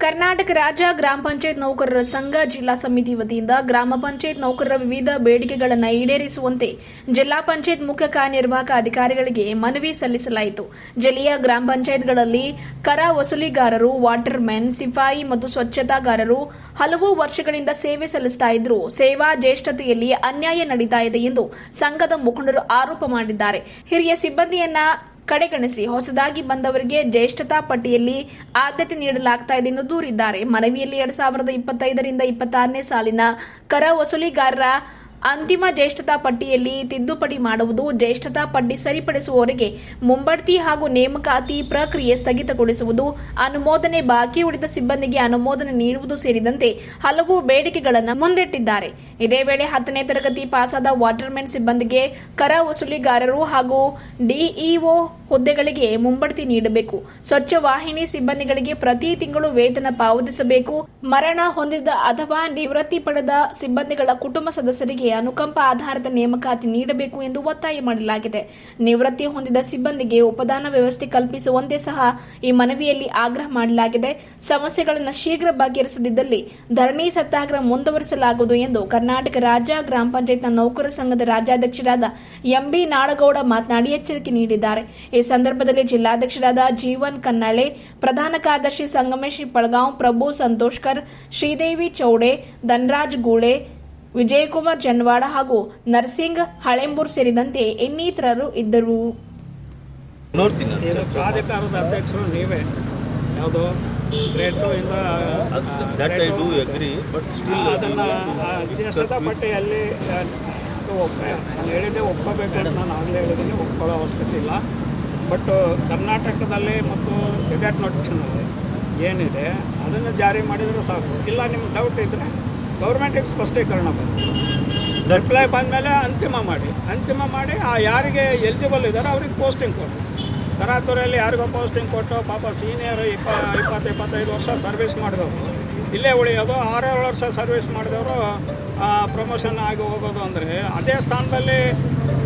ಕರ್ನಾಟಕ ರಾಜ್ಯ ಗ್ರಾಮ ಪಂಚಾಯತ್ ನೌಕರರ ಸಂಘ ಜಿಲ್ಲಾ ಸಮಿತಿ ವತಿಯಿಂದ ಗ್ರಾಮ ಪಂಚಾಯತ್ ನೌಕರರ ವಿವಿಧ ಬೇಡಿಕೆಗಳನ್ನು ಈಡೇರಿಸುವಂತೆ ಜಿಲ್ಲಾ ಪಂಚಾಯತ್ ಮುಖ್ಯ ಕಾರ್ಯನಿರ್ವಾಹಕ ಅಧಿಕಾರಿಗಳಿಗೆ ಮನವಿ ಸಲ್ಲಿಸಲಾಯಿತು. ಜಿಲ್ಲೆಯ ಗ್ರಾಮ ಪಂಚಾಯತ್ಗಳಲ್ಲಿ ಕರ ವಸೂಲಿಗಾರರು, ವಾಟರ್ ಮ್ಯಾನ್, ಸಿಪಾಯಿ ಮತ್ತು ಸ್ವಚ್ಛತಾಗಾರರು ಹಲವು ವರ್ಷಗಳಿಂದ ಸೇವೆ ಸಲ್ಲಿಸುತ್ತಾ ಇದ್ದರೂ ಸೇವಾ ಜ್ಯೇಷ್ಠತೆಯಲ್ಲಿ ಅನ್ಯಾಯ ನಡೀತಾ ಇದೆ ಎಂದು ಸಂಘದ ಮುಖಂಡರು ಆರೋಪ ಮಾಡಿದ್ದಾರೆ. ಹಿರಿಯ ಸಿಬ್ಬಂದಿಯನ್ನ ಕಡೆಗಣಿಸಿ ಹೊಸದಾಗಿ ಬಂದವರಿಗೆ ಜ್ಯೇಷ್ಠತಾ ಪಟ್ಟಿಯಲ್ಲಿ ಆದ್ಯತೆ ನೀಡಲಾಗ್ತಾ ಇದೆ ಎಂದು ದೂರಿದ್ದಾರೆ. ಮನವಿಯಲ್ಲಿ 2025ರಿಂದ 26ನೇ ಸಾಲಿನ ಕರ ವಸೂಲಿಗಾರರ ಅಂತಿಮ ಜ್ಯೇಷ್ಠತಾ ಪಟ್ಟಿಯಲ್ಲಿ ತಿದ್ದುಪಡಿ ಮಾಡುವುದು, ಜ್ಯೇಷ್ಠತಾ ಪಟ್ಟಿ ಸರಿಪಡಿಸುವವರಿಗೆ ಮುಂಬಡ್ತಿ ಹಾಗೂ ನೇಮಕಾತಿ ಪ್ರಕ್ರಿಯೆ ಸ್ಥಗಿತಗೊಳಿಸುವುದು, ಅನುಮೋದನೆ ಬಾಕಿ ಉಳಿದ ಸಿಬ್ಬಂದಿಗೆ ಅನುಮೋದನೆ ನೀಡುವುದು ಸೇರಿದಂತೆ ಹಲವು ಬೇಡಿಕೆಗಳನ್ನು ಮುಂದಿಟ್ಟಿದ್ದಾರೆ. ಇದೇ ವೇಳೆ 10ನೇ ತರಗತಿ ಪಾಸಾದ ವಾಟರ್ಮೆನ್ ಸಿಬ್ಬಂದಿಗೆ ಕರ ವಸೂಲಿಗಾರರು ಹಾಗೂ ಡಿಇಒ ಹುದ್ದೆಗಳಿಗೆ ಮುಂಬಡ್ತಿ ನೀಡಬೇಕು. ಸ್ವಚ್ಛ ವಾಹಿನಿ ಸಿಬ್ಬಂದಿಗಳಿಗೆ ಪ್ರತಿ ತಿಂಗಳು ವೇತನ ಪಾವತಿಸಬೇಕು. ಮರಣ ಹೊಂದಿದ ಅಥವಾ ನಿವೃತ್ತಿ ಪಡೆದ ಸಿಬ್ಬಂದಿಗಳ ಕುಟುಂಬ ಸದಸ್ಯರಿಗೆ ಅನುಕಂಪ ಆಧಾರದ ನೇಮಕಾತಿ ನೀಡಬೇಕು ಎಂದು ಒತ್ತಾಯ ಮಾಡಲಾಗಿದೆ. ನಿವೃತ್ತಿ ಹೊಂದಿದ ಸಿಬ್ಬಂದಿಗೆ ಉಪದಾನ ವ್ಯವಸ್ಥೆ ಕಲ್ಪಿಸುವಂತೆ ಸಹ ಈ ಮನವಿಯಲ್ಲಿ ಆಗ್ರಹ ಮಾಡಲಾಗಿದೆ. ಸಮಸ್ಯೆಗಳನ್ನು ಶೀಘ್ರ ಬಗೆಹರಿಸದಿದ್ದಲ್ಲಿ ಧರಣಿ ಸತ್ಯಾಗ್ರಹ ಮುಂದುವರಿಸಲಾಗುವುದು ಎಂದು ಕರ್ನಾಟಕ ರಾಜ್ಯ ಗ್ರಾಮ ಪಂಚಾಯತ್ ನೌಕರರ ಸಂಘದ ರಾಜ್ಯಾಧ್ಯಕ್ಷರಾದ ಎಂಬಿ ನಾಡಗೌಡ ಮಾತನಾಡಿ ಎಚ್ಚರಿಕೆ ನೀಡಿದ್ದಾರೆ. ಈ ಸಂದರ್ಭದಲ್ಲಿ ಜಿಲ್ಲಾಧ್ಯಕ್ಷರಾದ ಜೀವನ್ ಕನ್ನಳೆ, ಪ್ರಧಾನ ಕಾರ್ಯದರ್ಶಿ ಸಂಗಮೇಶ್ ಪಳಗಾಂವ್, ಪ್ರಭು ಸಂತೋಷ್ಕರ್, ಶ್ರೀದೇವಿ ಚೌಡೆ, ಧನರಾಜ್ ಗೂಳೆ, ವಿಜಯಕುಮಾರ್ ಜನವಾಡ ಹಾಗೂ ನರ್ಸಿಂಗ್ ಹಳೆಂಬೂರ್ ಸೇರಿದಂತೆ ಇನ್ನಿತರರು ಇದ್ದರು. ಪ್ರಾಧಿಕಾರದ ಅಧ್ಯಕ್ಷರು ನೀವೇ ಯಾವುದೋ ಜ್ಯೇಷ್ಠತಾ ಪಟ್ಟಿಯಲ್ಲಿ ನಾನು ಹೇಳಿದ್ದೆ ಒಪ್ಕೋಬೇಕು ಅಂತ ನಾನು ಆಗಲೇ ಹೇಳಿದ್ದೀನಿ, ಒಪ್ಕೊಳ್ಳೋ ಅವಶ್ಯಕತೆ ಇಲ್ಲ. ಬಟ್ ಕರ್ನಾಟಕದಲ್ಲಿ ಮತ್ತು ಗೆಜೆಟ್ ನೋಟಿಫಿಕೇಷನಲ್ಲಿ ಏನಿದೆ ಅದನ್ನು ಜಾರಿ ಮಾಡಿದರೆ ಸಾಕು. ಇಲ್ಲ ನಿಮ್ಗೆ ಡೌಟ್ ಇದ್ದರೆ ಗೌರ್ಮೆಂಟಿಗೆ ಸ್ಪಷ್ಟೀಕರಣ ಬಂದು ರಿಪ್ಲೈ ಬಂದಮೇಲೆ ಅಂತಿಮ ಮಾಡಿ ಆ ಯಾರಿಗೆ ಎಲಿಜಿಬಲ್ ಇದ್ದಾರೋ ಅವ್ರಿಗೆ ಪೋಸ್ಟಿಂಗ್ ಕೊಟ್ಟು, ತರಾತುರಿಯಲ್ಲಿ ಯಾರಿಗೋ ಪೋಸ್ಟಿಂಗ್ ಕೊಟ್ಟು ಪಾಪ ಸೀನಿಯರ್ 20-25 ವರ್ಷ ಸರ್ವಿಸ್ ಮಾಡಿದವರು ಇಲ್ಲೇ ಉಳಿಯೋದು, 6 ವರ್ಷ ಸರ್ವಿಸ್ ಮಾಡಿದವರು ಪ್ರಮೋಷನ್ ಆಗಿ ಹೋಗೋದು. ಅಂದರೆ ಅದೇ ಸ್ಥಾನದಲ್ಲಿ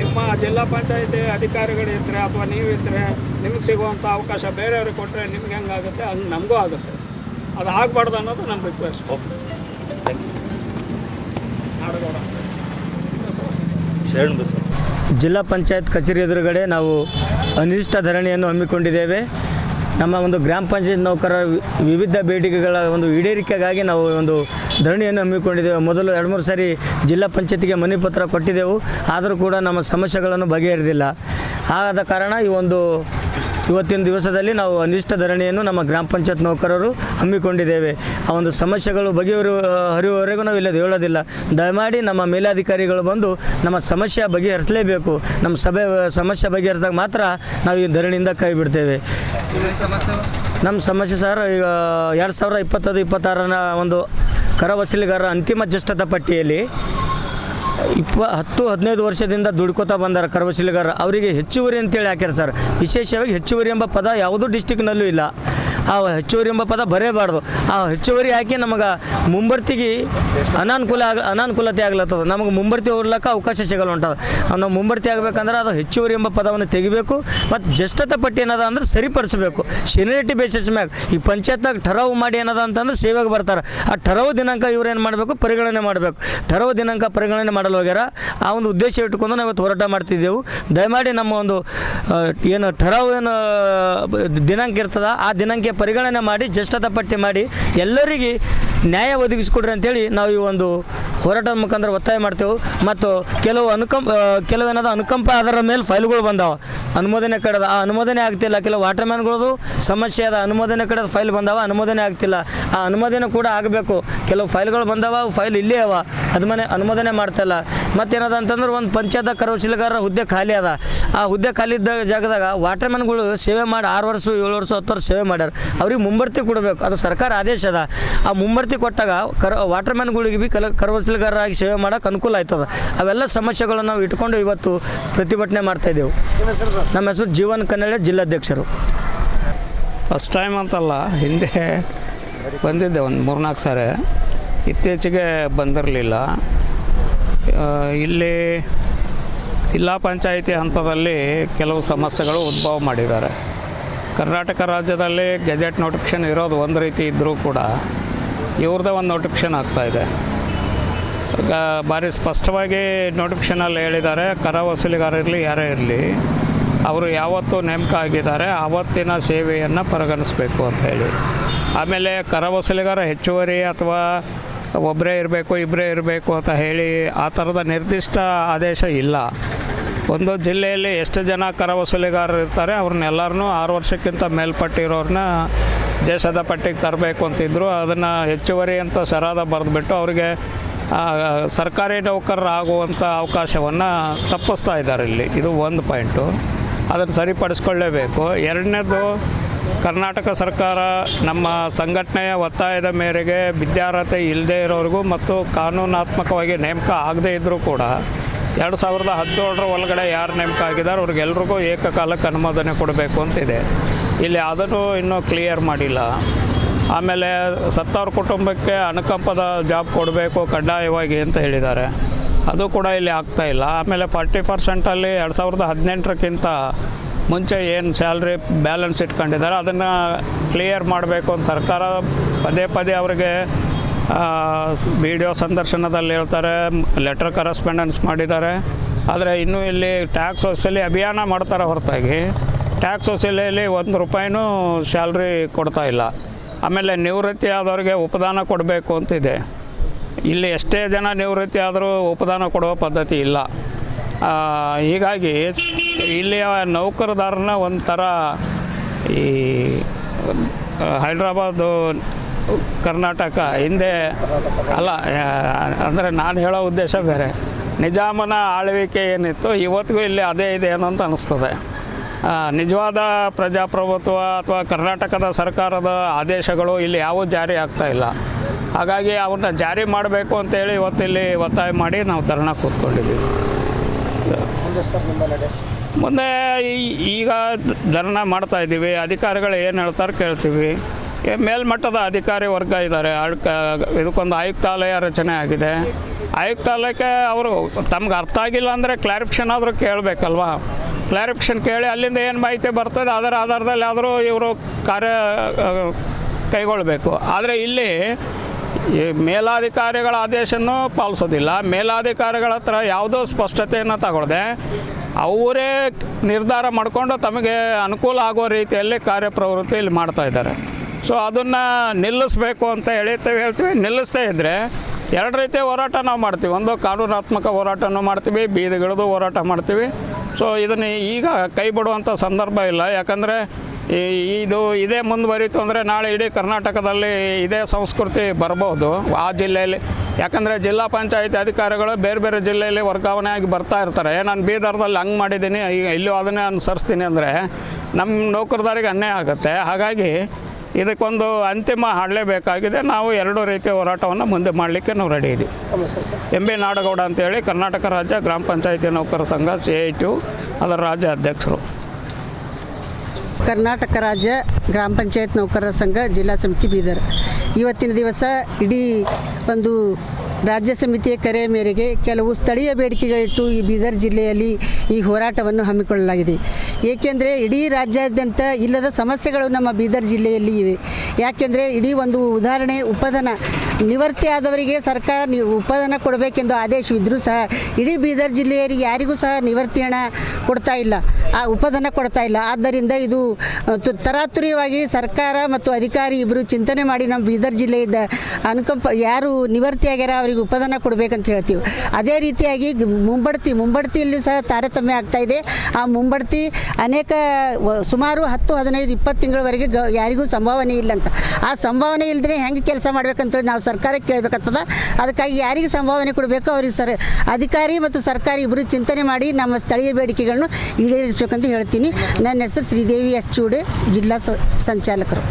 ನಿಮ್ಮ ಜಿಲ್ಲಾ ಪಂಚಾಯತಿ ಅಧಿಕಾರಿಗಳಿದ್ದರೆ ಅಥವಾ ನೀವಿದ್ದರೆ ನಿಮಗೆ ಸಿಗುವಂಥ ಅವಕಾಶ ಬೇರೆಯವ್ರಿಗೆ ಕೊಟ್ಟರೆ ನಿಮ್ಗೆ ಹೆಂಗಾಗುತ್ತೆ, ಅದು ನಮಗೂ ಆಗುತ್ತೆ. ಅದು ಆಗಬಾರ್ದು ಅನ್ನೋದು ನನ್ನ ರಿಕ್ವೆಸ್ಟ್. ಜಿಲ್ಲಾ ಪಂಚಾಯತ್ ಕಚೇರಿ ಎದುರುಗಡೆ ನಾವು ಅನಿಷ್ಟ ಧರಣಿಯನ್ನು ಹಮ್ಮಿಕೊಂಡಿದ್ದೇವೆ. ನಮ್ಮ ಒಂದು ಗ್ರಾಮ ಪಂಚಾಯತ್ ನೌಕರರ ವಿವಿಧ ಬೇಡಿಕೆಗಳ ಒಂದು ಈಡೇರಿಕೆಗಾಗಿ ನಾವು ಒಂದು ಧರಣಿಯನ್ನು ಹಮ್ಮಿಕೊಂಡಿದ್ದೇವೆ. ಮೊದಲು 2-3 ಸಾರಿ ಜಿಲ್ಲಾ ಪಂಚಾಯತಿಗೆ ಮನವಿ ಪತ್ರ ಕೊಟ್ಟಿದ್ದೆವು, ಆದರೂ ಕೂಡ ನಮ್ಮ ಸಮಸ್ಯೆಗಳನ್ನು ಬಗೆಹರಿದಿಲ್ಲ. ಆದ ಕಾರಣ ಇವತ್ತಿನ ದಿವಸದಲ್ಲಿ ನಾವು ಅನಿಷ್ಟ ಧರಣಿಯನ್ನು ನಮ್ಮ ಗ್ರಾಮ ಪಂಚಾಯತ್ ನೌಕರರು ಹಮ್ಮಿಕೊಂಡಿದ್ದೇವೆ. ಆ ಒಂದು ಸಮಸ್ಯೆಗಳು ಹರಿಯುವವರೆಗೂ ನಾವು ಇಲ್ಲದೆ ಹೇಳೋದಿಲ್ಲ. ದಯಮಾಡಿ ನಮ್ಮ ಮೇಲಾಧಿಕಾರಿಗಳು ಬಂದು ನಮ್ಮ ಸಮಸ್ಯೆ ಬಗೆಹರಿಸಲೇಬೇಕು. ನಮ್ಮ ಸಮಸ್ಯೆ ಬಗೆಹರಿಸಿದಾಗ ಮಾತ್ರ ನಾವು ಈ ಧರಣಿಯಿಂದ ಕೈ ಬಿಡ್ತೇವೆ. ನಮ್ಮ ಸಮಸ್ಯೆ ಸರ್, ಈಗ 2025-26ರ ಒಂದು ಕರ ವಸೂಲಿಗಾರರ ಅಂತಿಮ ಜ್ಯೇಷ್ಠತಾ ಪಟ್ಟಿಯಲ್ಲಿ 10-15 ವರ್ಷದಿಂದ ದುಡ್ಕೋತಾ ಬಂದಾರ ಕರ ವಸೂಲಿಗಾರ. ಅವರಿಗೆ ಹೆಚ್ಚುವರಿ ಅಂತೇಳಿ ಹಾಕ್ಯಾರ ಸರ್. ವಿಶೇಷವಾಗಿ ಹೆಚ್ಚುವರಿ ಎಂಬ ಪದ ಯಾವುದೂ ಡಿಸ್ಟಿಕ್ನಲ್ಲೂ ಇಲ್ಲ. ಆ ಹೆಚ್ಚುವರಿ ಎಂಬ ಪದ ಬರೇಬಾರ್ದು. ಆ ಹೆಚ್ಚುವರಿ ಹಾಕಿ ನಮಗೆ ಮುಂಬರ್ತಿಗೆ ಅನಾನುಕೂಲತೆ ಆಗ್ಲತ್ತದ. ನಮಗೆ ಮುಂಬರ್ತಿ ಹೋಗ್ಲಿಕ್ಕೆ ಅವಕಾಶ ಸಿಗಲ್ಲ ಉಂಟದ. ನಾವು ಮುಂಬರ್ತಿ ಆಗಬೇಕಂದ್ರೆ ಅದು ಹೆಚ್ಚುವರಿ ಎಂಬ ಪದವನ್ನು ತೆಗಿಬೇಕು. ಮತ್ತು ಜ್ಯೇಷ್ಠತಾ ಪಟ್ಟಿ ಏನದ ಅಂದ್ರೆ ಸರಿಪಡಿಸಬೇಕು. ಸೀನಿಯರಿಟಿ ಬೇಸಿಸ್ ಮ್ಯಾಗ ಈ ಪಂಚಾಯತ್ನಾಗ ಠರಾವು ಮಾಡಿ ಏನದ ಅಂತಂದ್ರೆ ಸೇವೆಗೆ ಬರ್ತಾರೆ. ಆ ಠರಾವು ದಿನಾಂಕ ಇವ್ರು ಏನು ಮಾಡಬೇಕು, ಪರಿಗಣನೆ ಮಾಡಬೇಕು. ಠರಾವು ದಿನಾಂಕ ಪರಿಗಣನೆ ಮಾಡಲು ಹೋಗ್ಯಾರ. ಆ ಒಂದು ಉದ್ದೇಶ ಇಟ್ಟುಕೊಂಡು ನಾವು ಇವತ್ತು ಹೋರಾಟ ಮಾಡ್ತಿದ್ದೆವು. ದಯಮಾಡಿ ನಮ್ಮ ಒಂದು ಏನು ಠರಾವು ದಿನಾಂಕ ಇರ್ತದ, ಆ ದಿನಾಂಕ ಪರಿಗಣನೆ ಮಾಡಿ ಜ್ಯೇಷ್ಠತಾ ಪಟ್ಟಿ ಮಾಡಿ ಎಲ್ಲರಿಗೆ ನ್ಯಾಯ ಒದಗಿಸಿಕೊಡ್ರಿ ಅಂತೇಳಿ ನಾವು ಈ ಒಂದು ಹೋರಾಟದ ಮುಖಾಂತರ ಒತ್ತಾಯ ಮಾಡ್ತೇವೆ. ಮತ್ತು ಕೆಲವೇನಾದ ಅನುಕಂಪ ಅದರ ಮೇಲೆ ಫೈಲ್ಗಳು ಬಂದಾವ, ಅನುಮೋದನೆ ಕಡೆದ ಆ ಅನುಮೋದನೆ ಆಗ್ತಿಲ್ಲ. ಕೆಲವು ವಾಟರ್ಮ್ಯಾನ್ಗಳದು ಸಮಸ್ಯೆ ಅದ, ಅನುಮೋದನೆ ಕಡೆದ ಫೈಲ್ ಬಂದಾವ, ಅನುಮೋದನೆ ಆಗ್ತಿಲ್ಲ. ಆ ಅನುಮೋದನೆ ಕೂಡ ಆಗಬೇಕು. ಕೆಲವು ಫೈಲ್ಗಳು ಬಂದಾವ, ಫೈಲ್ ಇಲ್ಲೇ ಅವ, ಅನುಮೋದನೆ ಮಾಡ್ತಾಯಿಲ್ಲ. ಮತ್ತೇನದ ಅಂತಂದ್ರೆ ಒಂದು ಪಂಚಾಯತ್ ಕರ ವಸೂಲಿಗಾರರ ಹುದ್ದೆ ಖಾಲಿ ಅದ. ಆ ಹುದ್ದೆ ಖಾಲಿ ಇದ್ದ ಜಾಗದಾಗ ವಾಟರ್ಮ್ಯಾನ್ಗಳು ಸೇವೆ ಮಾಡಿ 6 ವರ್ಷ 7 ವರ್ಷ 10 ವರ್ಷ ಸೇವೆ ಮಾಡ್ಯಾರ. ಅವ್ರಿಗೆ ಮುಂಬರ್ತಿ ಕೊಡಬೇಕು, ಅದು ಸರ್ಕಾರ ಆದೇಶ ಅದ. ಆ ಮುಂಬರ್ತಿ ಕೊಟ್ಟಾಗ ವಾಟರ್ಮ್ಯಾನ್ಗಳಿಗೆ ಭೀ ಕರ ವಸೂಲಿಗಾರರಾಗಿ ಸೇವೆ ಮಾಡೋಕೆ ಅನುಕೂಲ ಆಯ್ತದ. ಅವೆಲ್ಲ ಸಮಸ್ಯೆಗಳನ್ನು ನಾವು ಇಟ್ಕೊಂಡು ಇವತ್ತು ಪ್ರತಿಭಟನೆ ಮಾಡ್ತಾಯಿದ್ದೆವು. ನಮ್ಮ ಹೆಸರು ಜೀವನ್ ಕನ್ನಳೆ, ಜಿಲ್ಲಾಧ್ಯಕ್ಷರು. ಫಸ್ಟ್ ಟೈಮ್ ಅಂತಲ್ಲ, ಹಿಂದೆ ಬಂದಿದ್ದೆ ಒಂದು 3-4 ಸಾರಿ, ಇತ್ತೀಚೆಗೆ ಬಂದಿರಲಿಲ್ಲ. ಇಲ್ಲಿ ಜಿಲ್ಲಾ ಪಂಚಾಯಿತಿ ಹಂತದಲ್ಲಿ ಕೆಲವು ಸಮಸ್ಯೆಗಳು ಉದ್ಭವ ಮಾಡಿದ್ದಾರೆ. ಕರ್ನಾಟಕ ರಾಜ್ಯದಲ್ಲಿ ಗೆಜೆಟ್ ನೋಟಿಫಿಕೇಷನ್ ಇರೋದು ಒಂದು ರೀತಿ ಇದ್ದರೂ ಕೂಡ ಇವ್ರದ್ದೇ ಒಂದು ನೋಟಿಫಿಕೇಷನ್ ಆಗ್ತಾಯಿದೆ. ಈಗ ಭಾರಿ ಸ್ಪಷ್ಟವಾಗಿ ನೋಟಿಫಿಕೇಷನಲ್ಲಿ ಹೇಳಿದ್ದಾರೆ, ಕರ ವಸೂಲಿಗಾರರಿರಲಿ ಯಾರೇ ಇರಲಿ ಅವರು ಯಾವತ್ತು ನೇಮಕ ಆಗಿದ್ದಾರೆ ಆವತ್ತಿನ ಸೇವೆಯನ್ನು ಪರಿಗಣಿಸಬೇಕು ಅಂತ ಹೇಳಿ. ಆಮೇಲೆ ಕರ ವಸೂಲಿಗಾರ ಹೆಚ್ಚುವರಿ ಅಥವಾ ಒಬ್ಬರೇ ಇರಬೇಕು ಇಬ್ಬರೇ ಇರಬೇಕು ಅಂತ ಹೇಳಿ ಆ ಥರದ ನಿರ್ದಿಷ್ಟ ಆದೇಶ ಇಲ್ಲ. ಒಂದು ಜಿಲ್ಲೆಯಲ್ಲಿ ಎಷ್ಟು ಜನ ಕರ ವಸೂಲಿಗಾರರು ಇರ್ತಾರೆ ಅವ್ರನ್ನೆಲ್ಲರನ್ನೂ 6 ವರ್ಷಕ್ಕಿಂತ ಮೇಲ್ಪಟ್ಟಿರೋರನ್ನ ದೇಶದ ಪಟ್ಟಿಗೆ ತರಬೇಕು ಅಂತಿದ್ರು. ಅದನ್ನು ಹೆಚ್ಚುವರಿ ಅಂತ ಸರಾದ ಬರೆದುಬಿಟ್ಟು ಅವರಿಗೆ ಸರ್ಕಾರಿ ನೌಕರರಾಗುವಂಥ ಅವಕಾಶವನ್ನು ತಪ್ಪಿಸ್ತಾ ಇದ್ದಾರೆ ಇಲ್ಲಿ. ಇದು ಒಂದು ಪಾಯಿಂಟು, ಅದನ್ನು ಸರಿಪಡಿಸ್ಕೊಳ್ಳೇಬೇಕು. ಎರಡನೇದು, ಕರ್ನಾಟಕ ಸರ್ಕಾರ ನಮ್ಮ ಸಂಘಟನೆಯ ಒತ್ತಾಯದ ಮೇರೆಗೆ ವಿದ್ಯಾರ್ಹತೆ ಇಲ್ಲದೇ ಇರೋರಿಗೂ ಮತ್ತು ಕಾನೂನಾತ್ಮಕವಾಗಿ ನೇಮಕ ಆಗದೇ ಇದ್ದರೂ ಕೂಡ 2017 ಒಳಗಡೆ ಯಾರು ನೇಮಕ ಆಗಿದ್ದಾರೆ ಅವ್ರಿಗೆಲ್ರಿಗೂ ಏಕಕಾಲಕ್ಕೆ ಅನುಮೋದನೆ ಕೊಡಬೇಕು ಅಂತಿದೆ. ಇಲ್ಲಿ ಅದನ್ನು ಇನ್ನೂ ಕ್ಲಿಯರ್ ಮಾಡಿಲ್ಲ. ಆಮೇಲೆ ಸತ್ತವ್ರ ಕುಟುಂಬಕ್ಕೆ ಅನುಕಂಪದ ಜಾಬ್ ಕೊಡಬೇಕು ಕಡ್ಡಾಯವಾಗಿ ಅಂತ ಹೇಳಿದ್ದಾರೆ, ಅದು ಕೂಡ ಇಲ್ಲಿ ಆಗ್ತಾಯಿಲ್ಲ. ಆಮೇಲೆ 40% 2018ಕ್ಕಿಂತ ಮುಂಚೆ ಏನು ಸ್ಯಾಲ್ರಿ ಬ್ಯಾಲೆನ್ಸ್ ಇಟ್ಕೊಂಡಿದ್ದಾರೆ ಅದನ್ನು ಕ್ಲಿಯರ್ ಮಾಡಬೇಕು ಅಂತ ಸರ್ಕಾರ ಪದೇ ಪದೇ ಅವರಿಗೆ ವಿಡಿಯೋ ಸಂದರ್ಶನದಲ್ಲಿ ಹೇಳ್ತಾರೆ, ಲೆಟರ್ ಕರೆಸ್ಪಾಂಡೆನ್ಸ್ ಮಾಡಿದ್ದಾರೆ. ಆದರೆ ಇನ್ನೂ ಇಲ್ಲಿ ಟ್ಯಾಕ್ಸ್ ವಸೂಲಿ ಅಭಿಯಾನ ಮಾಡ್ತಾರೆ ಹೊರತಾಗಿ ಟ್ಯಾಕ್ಸ್ ವಸೂಲಿಯಲ್ಲಿ ₹1 ಸ್ಯಾಲ್ರಿ ಕೊಡ್ತಾಯಿಲ್ಲ. ಆಮೇಲೆ ನಿವೃತ್ತಿ ಆದವ್ರಿಗೆ ಉಪದಾನ ಕೊಡಬೇಕು ಅಂತಿದೆ. ಇಲ್ಲಿ ಎಷ್ಟೇ ಜನ ನಿವೃತ್ತಿ ಆದರೂ ಉಪದಾನ ಕೊಡುವ ಪದ್ಧತಿ ಇಲ್ಲ. ಹೀಗಾಗಿ ಇಲ್ಲಿಯ ನೌಕರದಾರನ ಒಂಥರ ಈ ಹೈದ್ರಾಬಾದು ಕರ್ನಾಟಕ ಹಿಂದೆ ಅಲ್ಲ, ಅಂದರೆ ನಾನು ಹೇಳೋ ಉದ್ದೇಶ ಬೇರೆ. ನಿಜಾಮನ ಆಳ್ವಿಕೆ ಏನಿತ್ತು ಇವತ್ತಿಗೂ ಇಲ್ಲಿ ಅದೇ ಇದೆ ಏನೋ ಅಂತ ಅನ್ನಿಸ್ತದೆ. ನಿಜವಾದ ಪ್ರಜಾಪ್ರಭುತ್ವ ಅಥವಾ ಕರ್ನಾಟಕದ ಸರ್ಕಾರದ ಆದೇಶಗಳು ಇಲ್ಲಿ ಯಾವುವು ಜಾರಿ ಆಗ್ತಾಯಿಲ್ಲ. ಹಾಗಾಗಿ ಅವನ್ನ ಜಾರಿ ಮಾಡಬೇಕು ಅಂತೇಳಿ ಇವತ್ತಿಲ್ಲಿ ಒತ್ತಾಯ ಮಾಡಿ ನಾವು ಧರಣ ಕೂತ್ಕೊಂಡಿದ್ದೀವಿ. ಮುಂದೆ ಈಗ ಧರಣ ಮಾಡ್ತಾಯಿದ್ದೀವಿ. ಅಧಿಕಾರಿಗಳು ಏನು ಹೇಳ್ತಾರೆ ಕೇಳ್ತೀವಿ. ಮೇಲ್ಮಟ್ಟದ ಅಧಿಕಾರಿ ವರ್ಗ ಇದ್ದಾರೆ. ಇದಕ್ಕೊಂದು ಆಯುಕ್ತಾಲಯ ರಚನೆ ಆಗಿದೆ. ಆಯುಕ್ತಾಲಯಕ್ಕೆ ಅವರು ತಮ್ಗೆ ಅರ್ಥ ಆಗಿಲ್ಲ ಅಂದರೆ ಕ್ಲಾರಿಫಿಕೇಷನ್ ಆದರೂ ಕೇಳಬೇಕಲ್ವಾ. ಕ್ಲಾರಿಫಿಕೇಷನ್ ಕೇಳಿ ಅಲ್ಲಿಂದ ಏನು ಮಾಹಿತಿ ಬರ್ತದೆ ಅದರ ಆಧಾರದಲ್ಲಿ ಆದರೂ ಇವರು ಕಾರ್ಯ ಕೈಗೊಳ್ಳಬೇಕು. ಆದರೆ ಇಲ್ಲಿ ಮೇಲಾಧಿಕಾರಿಗಳ ಆದೇಶನೂ ಪಾಲಿಸೋದಿಲ್ಲ. ಮೇಲಾಧಿಕಾರಿಗಳ ಹತ್ರ ಯಾವುದೋ ಸ್ಪಷ್ಟತೆಯನ್ನು ತಗೊಳ್ಳದೆ ಅವರೇ ನಿರ್ಧಾರ ಮಾಡಿಕೊಂಡು ತಮಗೆ ಅನುಕೂಲ ಆಗೋ ರೀತಿಯಲ್ಲಿ ಕಾರ್ಯಪ್ರವೃತ್ತಿ ಇಲ್ಲಿ ಮಾಡ್ತಾಯಿದ್ದಾರೆ. ಸೊ ಅದನ್ನು ನಿಲ್ಲಿಸಬೇಕು ಅಂತ ಹೇಳ್ತೀವಿ. ನಿಲ್ಲಿಸದೇ ಇದ್ದರೆ 2 ರೀತಿಯ ಹೋರಾಟ ನಾವು ಮಾಡ್ತೀವಿ. ಒಂದು ಕಾನೂನಾತ್ಮಕ ಹೋರಾಟನೂ ಮಾಡ್ತೀವಿ, ಬೀದಿಗಿಳಿದು ಹೋರಾಟ ಮಾಡ್ತೀವಿ. ಸೊ ಇದನ್ನು ಈಗ ಕೈ ಬಿಡುವಂಥ ಸಂದರ್ಭ ಇಲ್ಲ. ಯಾಕಂದರೆ ಇದೇ ಮುಂದುವರಿತು ಅಂದರೆ ನಾಳೆ ಇಡೀ ಕರ್ನಾಟಕದಲ್ಲಿ ಇದೇ ಸಂಸ್ಕೃತಿ ಬರ್ಬೋದು ಆ ಜಿಲ್ಲೆಯಲ್ಲಿ. ಯಾಕಂದರೆ ಜಿಲ್ಲಾ ಪಂಚಾಯತಿ ಅಧಿಕಾರಿಗಳು ಬೇರೆ ಬೇರೆ ಜಿಲ್ಲೆಯಲ್ಲಿ ವರ್ಗಾವಣೆ ಆಗಿ ಬರ್ತಾ ಇರ್ತಾರೆ. ನಾನು ಬೀದರ್ದಲ್ಲಿ ಹಂಗೆ ಮಾಡಿದ್ದೀನಿ, ಈಗ ಇಲ್ಲೂ ಅದನ್ನೇ ಅನುಸರಿಸ್ತೀನಿ ಅಂದರೆ ನಮ್ಮ ನೌಕರದಾರಿಗೆ ಅನ್ಯಾಯ ಆಗುತ್ತೆ. ಹಾಗಾಗಿ ಇದಕ್ಕೊಂದು ಅಂತಿಮ ಹಾಡಲೇಬೇಕಾಗಿದೆ. ನಾವು 2 ರೀತಿಯ ಹೋರಾಟವನ್ನು ಮುಂದೆ ಮಾಡಲಿಕ್ಕೆ ನಾವು ರೆಡಿ ಇದ್ದೀವಿ. MB ನಾಡಗೌಡ ಅಂತೇಳಿ ಕರ್ನಾಟಕ ರಾಜ್ಯ ಗ್ರಾಮ ಪಂಚಾಯತಿ ನೌಕರ ಸಂಘ CITU ಅದರ ರಾಜ್ಯ ಅಧ್ಯಕ್ಷರು. ಕರ್ನಾಟಕ ರಾಜ್ಯ ಗ್ರಾಮ ಪಂಚಾಯತ್ ನೌಕರರ ಸಂಘ ಜಿಲ್ಲಾ ಸಮಿತಿ ಬೀದರ್. ಇವತ್ತಿನ ದಿವಸ ಇಡೀ ಒಂದು ರಾಜ್ಯ ಸಮಿತಿಯ ಕರೆಯ ಮೇರೆಗೆ ಕೆಲವು ಸ್ಥಳೀಯ ಬೇಡಿಕೆಗಳಿಟ್ಟು ಈ ಬೀದರ್ ಜಿಲ್ಲೆಯಲ್ಲಿ ಈ ಹೋರಾಟವನ್ನು ಹಮ್ಮಿಕೊಳ್ಳಲಾಗಿದೆ. ಏಕೆಂದರೆ ಇಡೀ ರಾಜ್ಯಾದ್ಯಂತ ಇಲ್ಲದ ಸಮಸ್ಯೆಗಳು ನಮ್ಮ ಬೀದರ್ ಜಿಲ್ಲೆಯಲ್ಲಿ ಇವೆ. ಯಾಕೆಂದರೆ ಇಡೀ ಒಂದು ಉದಾಹರಣೆ, ಉಪಧನ ನಿವೃತ್ತಿ ಆದವರಿಗೆ ಸರ್ಕಾರ ಉಪಧನ ಕೊಡಬೇಕೆಂದು ಆದೇಶವಿದ್ದರೂ ಸಹ ಇಡೀ ಬೀದರ್ ಜಿಲ್ಲೆಯವರಿಗೆ ಯಾರಿಗೂ ಸಹ ನಿವೃತ್ತಿ ಹಣ ಕೊಡ್ತಾ ಇಲ್ಲ, ಆ ಉಪಧನ ಕೊಡ್ತಾ ಇಲ್ಲ. ಆದ್ದರಿಂದ ಇದು ತರಾತುರಿಯಾಗಿ ಸರ್ಕಾರ ಮತ್ತು ಅಧಿಕಾರಿ ಇಬ್ಬರು ಚಿಂತನೆ ಮಾಡಿ ನಮ್ಮ ಬೀದರ್ ಜಿಲ್ಲೆಯಿಂದ ಅನುಕಂಪ ಯಾರು ನಿವೃತ್ತಿಯಾಗ್ಯಾರ ಅವರಿಗೆ ಉಪಧನ ಕೊಡಬೇಕಂತ ಹೇಳ್ತೀವಿ. ಅದೇ ರೀತಿಯಾಗಿ ಮುಂಬಡ್ತಿಯಲ್ಲಿ ಸಹ ತಾರತಮ್ಯ ಆಗ್ತಾಯಿದೆ. ಆ ಮುಂಬಡ್ತಿ ಅನೇಕ ಸುಮಾರು 10, 15, 20 ತಿಂಗಳವರೆಗೆ ಯಾರಿಗೂ ಸಂಭಾವನೆ ಇಲ್ಲಂತ. ಆ ಸಂಭಾವನೆ ಇಲ್ಲದೇ ಹೆಂಗೆ ಕೆಲಸ ಮಾಡಬೇಕಂತ ನಾವು ಸರ್ಕಾರಕ್ಕೆ ಕೇಳಬೇಕಾಗ್ತದೆ. ಅದಕ್ಕಾಗಿ ಯಾರಿಗೆ ಸಂಭಾವನೆ ಕೊಡಬೇಕು ಅವ್ರಿಗೆ ಅಧಿಕಾರಿ ಮತ್ತು ಸರ್ಕಾರಿ ಇಬ್ಬರು ಚಿಂತನೆ ಮಾಡಿ ನಮ್ಮ ಸ್ಥಳೀಯ ಬೇಡಿಕೆಗಳನ್ನು ಈಡೇರಿಸಬೇಕಂತ ಹೇಳ್ತೀನಿ. ನನ್ನ ಹೆಸರು ಶ್ರೀದೇವಿ ಎಸ್ ಚೂಡೆ, ಜಿಲ್ಲಾ ಸಂಚಾಲಕರು.